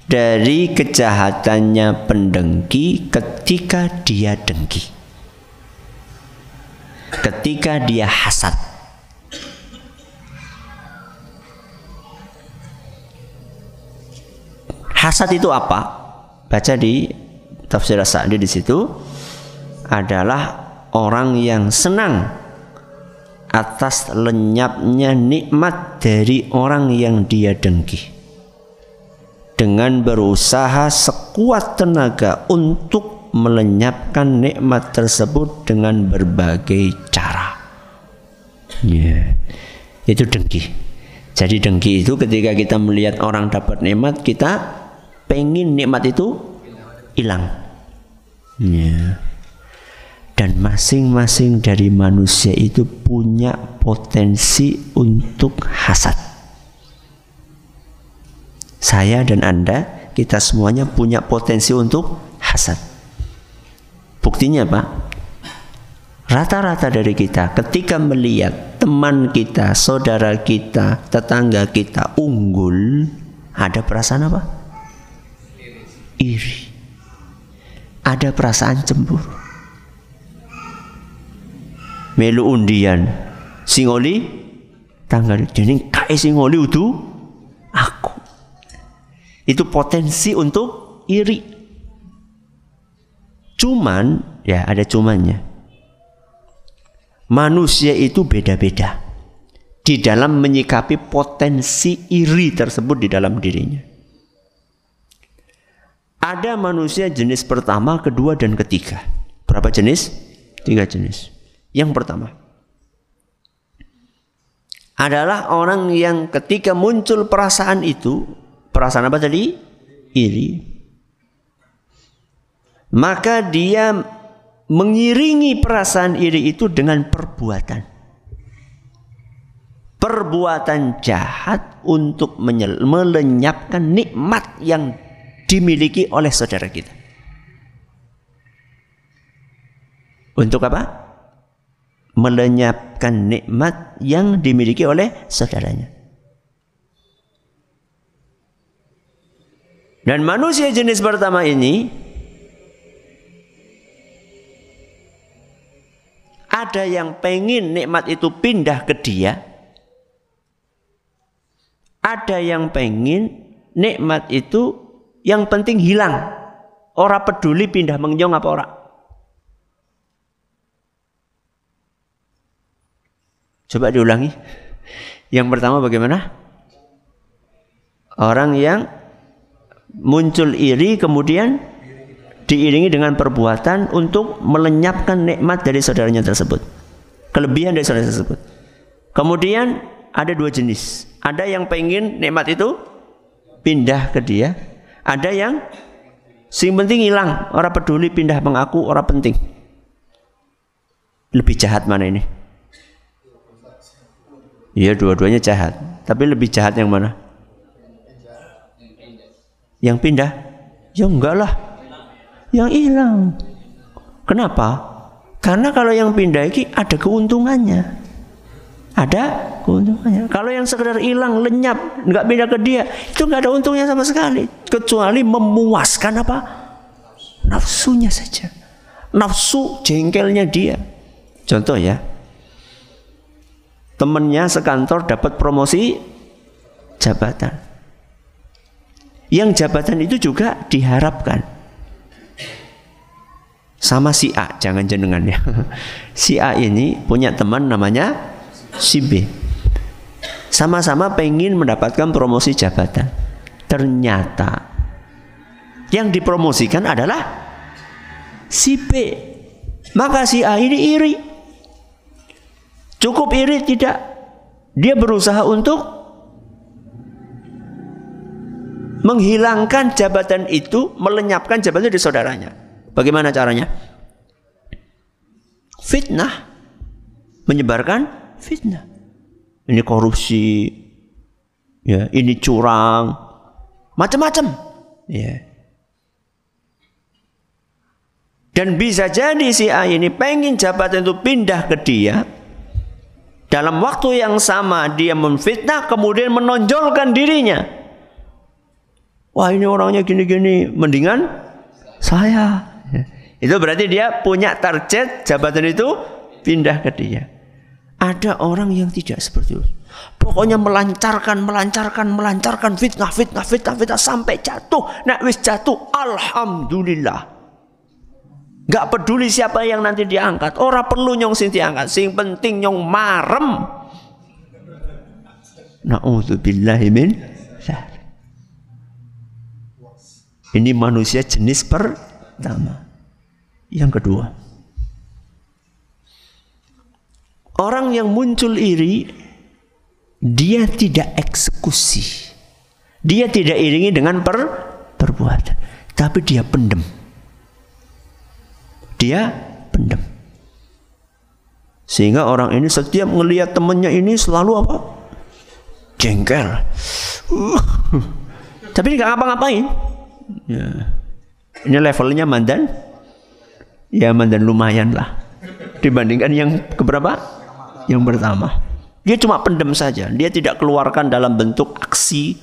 Dari kejahatannya pendengki ketika dia dengki. Ketika dia hasad. Hasad itu apa? Baca di tafsir As-Sa'di di situ, adalah orang yang senang atas lenyapnya nikmat dari orang yang dia dengki, dengan berusaha sekuat tenaga untuk melenyapkan nikmat tersebut dengan berbagai cara. Yeah. Itu dengki. Jadi dengki itu ketika kita melihat orang dapat nikmat, kita pengen nikmat itu hilang. Yeah. Dan masing-masing dari manusia itu punya potensi untuk hasad. Saya dan Anda, kita semuanya punya potensi untuk hasad. Buktinya Pak, rata-rata dari kita ketika melihat teman kita, saudara kita, tetangga kita unggul, ada perasaan apa? Iri. Ada perasaan cemburu. Melu undian singoli tanggal jadi kae singoli udu aku. Itu potensi untuk iri. Cuman ya ada cumannya. Manusia itu beda-beda di dalam menyikapi potensi iri tersebut di dalam dirinya. Ada manusia jenis pertama, kedua dan ketiga. Berapa jenis? 3 jenis. Yang pertama adalah orang yang ketika muncul perasaan itu, perasaan apa tadi? Iri. Maka dia mengiringi perasaan iri itu dengan perbuatan. Perbuatan jahat untuk melenyapkan nikmat yang dimiliki oleh saudara kita. Untuk apa? Melenyapkan nikmat yang dimiliki oleh saudaranya. Dan manusia jenis pertama ini ada yang pengen nikmat itu pindah ke dia, ada yang pengen nikmat itu yang penting hilang, ora peduli pindah mengyong apa ora. Coba diulangi. Yang pertama bagaimana? Orang yang muncul iri kemudian diiringi dengan perbuatan untuk melenyapkan nikmat dari saudaranya tersebut, kelebihan dari saudara tersebut. Kemudian ada dua jenis. Ada yang pengen nikmat itu pindah ke dia, ada yang sing penting hilang, orang peduli, pindah mengaku orang penting. Lebih jahat mana ini? Iya, dua-duanya jahat. Tapi lebih jahat yang mana? Yang pindah? Ya enggak lah. Yang hilang. Kenapa? Karena kalau yang pindah ini ada keuntungannya. Ada keuntungannya. Kalau yang sekedar hilang, lenyap, enggak pindah ke dia, itu enggak ada untungnya sama sekali. Kecuali memuaskan apa? Nafsunya saja. Nafsu jengkelnya dia. Contoh ya. Temennya sekantor dapat promosi jabatan. Yang jabatan itu juga diharapkan sama si A, jangan jenengan ya. Si A ini punya teman namanya si B. Sama-sama pengen mendapatkan promosi jabatan. Ternyata yang dipromosikan adalah si B. Maka si A ini iri. Cukup iri tidak? Dia berusaha untuk menghilangkan jabatan itu, melenyapkan jabatan dari saudaranya. Bagaimana caranya? Fitnah. Menyebarkan fitnah. Ini korupsi, ya, ini curang, macam-macam. Ya. Dan bisa jadi si A ini pengen jabatan itu pindah ke dia. Dalam waktu yang sama dia memfitnah, kemudian menonjolkan dirinya. Wah, ini orangnya gini-gini, mendingan saya. Itu berarti dia punya target jabatan itu pindah ke dia. Ada orang yang tidak seperti itu. Pokoknya melancarkan fitnah sampai jatuh. Nah, wis jatuh, alhamdulillah. Gak peduli siapa yang nanti diangkat. Orang perlu nyong sing diangkat. Sing penting nyong marem. Na'udzubillahi min dzalik. Ini manusia jenis pertama. Yang kedua, orang yang muncul iri, dia tidak eksekusi. Dia tidak iringi dengan perbuatan, tapi dia pendem. Dia pendem. Sehingga orang ini setiap melihat temannya ini selalu apa? Jengkel. Tapi nggak ngapa-ngapain. Ya. Ini levelnya mandan. Ya mandan lumayan lah. Dibandingkan yang keberapa? Yang pertama. Dia cuma pendem saja. Dia tidak keluarkan dalam bentuk aksi,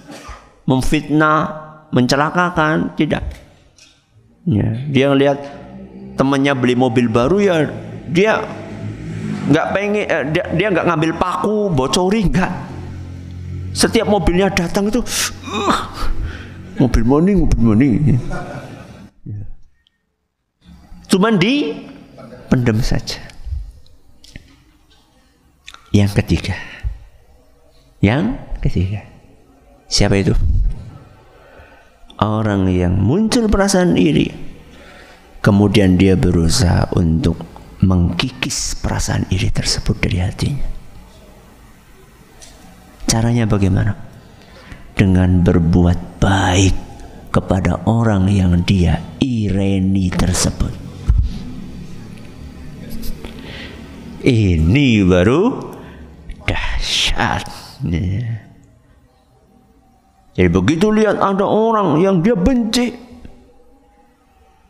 memfitnah, mencelakakan. Tidak. Ya. Dia ngelihat temannya beli mobil baru, ya dia nggak pengen, dia nggak ngambil paku bocori, nggak. Setiap mobilnya datang itu mobil morning. Cuman di pendem saja. Yang ketiga, siapa itu? Orang yang muncul perasaan iri, kemudian dia berusaha untuk mengkikis perasaan iri tersebut dari hatinya. Caranya bagaimana? Dengan berbuat baik kepada orang yang dia ireni tersebut. Ini baru dahsyat. Jadi begitu lihat ada orang yang dia benci,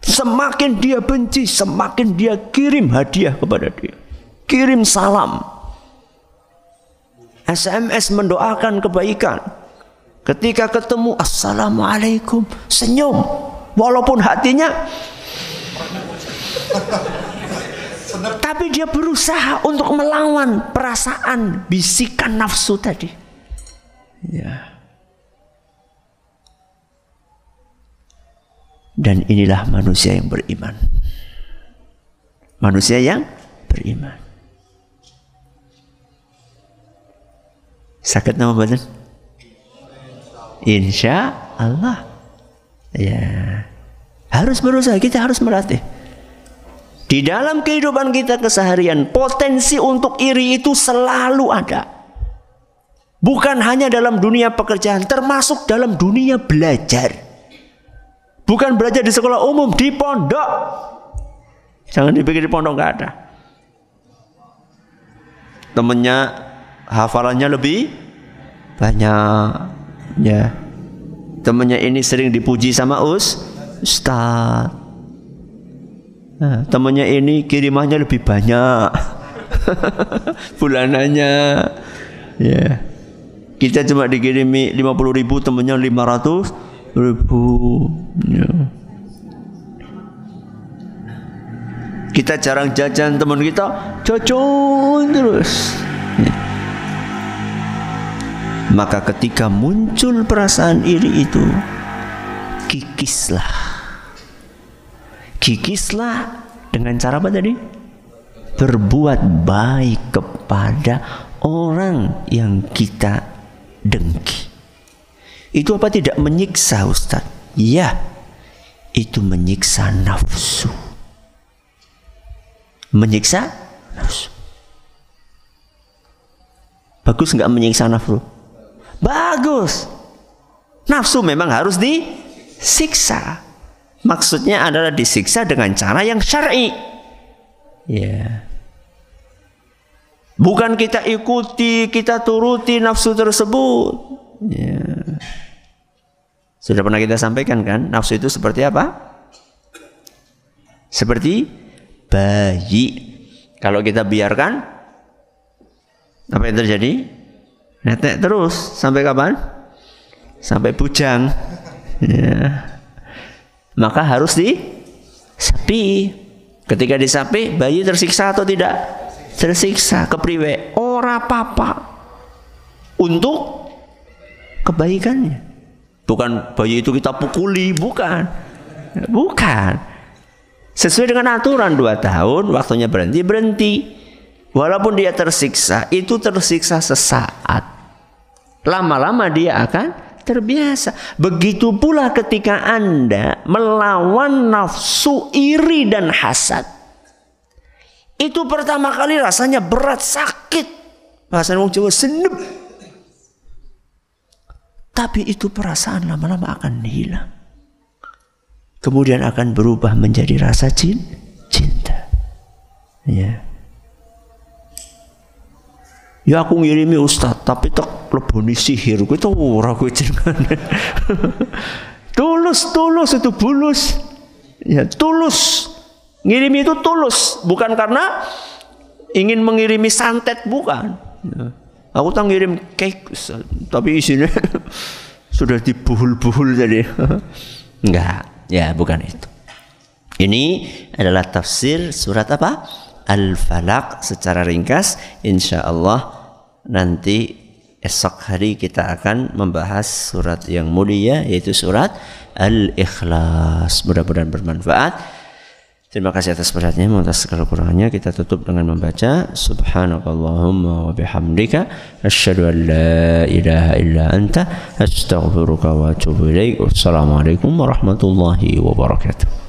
semakin dia benci, semakin dia kirim hadiah kepada dia, kirim salam, SMS mendoakan kebaikan. Ketika ketemu, assalamualaikum, senyum, walaupun hatinya, tapi dia berusaha untuk melawan perasaan bisikan nafsu tadi. Ya. Dan inilah manusia yang beriman. Manusia yang beriman. Sakit nama badan? Insya Allah. Ya. Harus berusaha, kita harus melatih. Di dalam kehidupan kita keseharian, potensi untuk iri itu selalu ada. Bukan hanya dalam dunia pekerjaan, termasuk dalam dunia belajar. Bukan belajar di sekolah umum, di pondok. Jangan dipikir di pondok nggak ada. Temennya hafalannya lebih banyak, ya. Temennya ini sering dipuji sama ustaz. Nah, temennya ini kirimannya lebih banyak bulanannya, ya. Kita cuma dikirimi 50.000, temennya 500.000, ya. Kita jarang jajan, teman kita jajan terus, ya. Maka ketika muncul perasaan iri itu, kikislah dengan cara apa tadi? Berbuat baik kepada orang yang kita dengki. Itu apa tidak menyiksa, Ustaz? Ya, itu menyiksa nafsu. Menyiksa nafsu. Bagus nggak menyiksa nafsu? Bagus. Nafsu memang harus disiksa. Maksudnya adalah disiksa dengan cara yang syar'i. Ya. Bukan kita ikuti, kita turuti nafsu tersebut. Ya. Sudah pernah kita sampaikan kan, nafsu itu seperti apa? Seperti bayi. Kalau kita biarkan, apa yang terjadi? Netek terus. Sampai kapan? Sampai bujang. Ya. Maka harus disapi. Ketika disapi, bayi tersiksa atau tidak? Tersiksa. Kepriwe? Ora apa-apa. Untuk kebaikannya. Bukan bayi itu kita pukuli, bukan. Bukan. Sesuai dengan aturan 2 tahun, waktunya berhenti. Walaupun dia tersiksa, itu tersiksa sesaat. Lama-lama dia akan terbiasa. Begitu pula ketika Anda melawan nafsu iri dan hasad. Itu pertama kali rasanya berat, sakit. Bahasa orang Jawa senep. Tapi itu perasaan lama-lama akan hilang. Kemudian akan berubah menjadi rasa cinta. Ya. Ya aku ngirimi Ustaz, tapi tak leboni sihir. Itu ora kowe jenengan. Tulus itu bulus. Ya, tulus. Ngirimi itu tulus, bukan karena ingin mengirimi santet, bukan. Ya. Aku tak ngirim cake, tapi isinya sudah dibuhul-buhul tadi. Enggak, ya bukan itu. Ini adalah tafsir surat apa? Al-Falaq secara ringkas. Insyaallah nanti esok hari kita akan membahas surat yang mulia, yaitu surat Al-Ikhlas. Mudah-mudahan bermanfaat. Terima kasih atas perhatiannya. Atas segala kurangannya kita tutup dengan membaca Subhanakallahumma wa bihamdika asyhadu an la ilaha illa anta astaghfiruka wa atubu ilaik. Wassalamualaikum warahmatullahi wabarakatuh.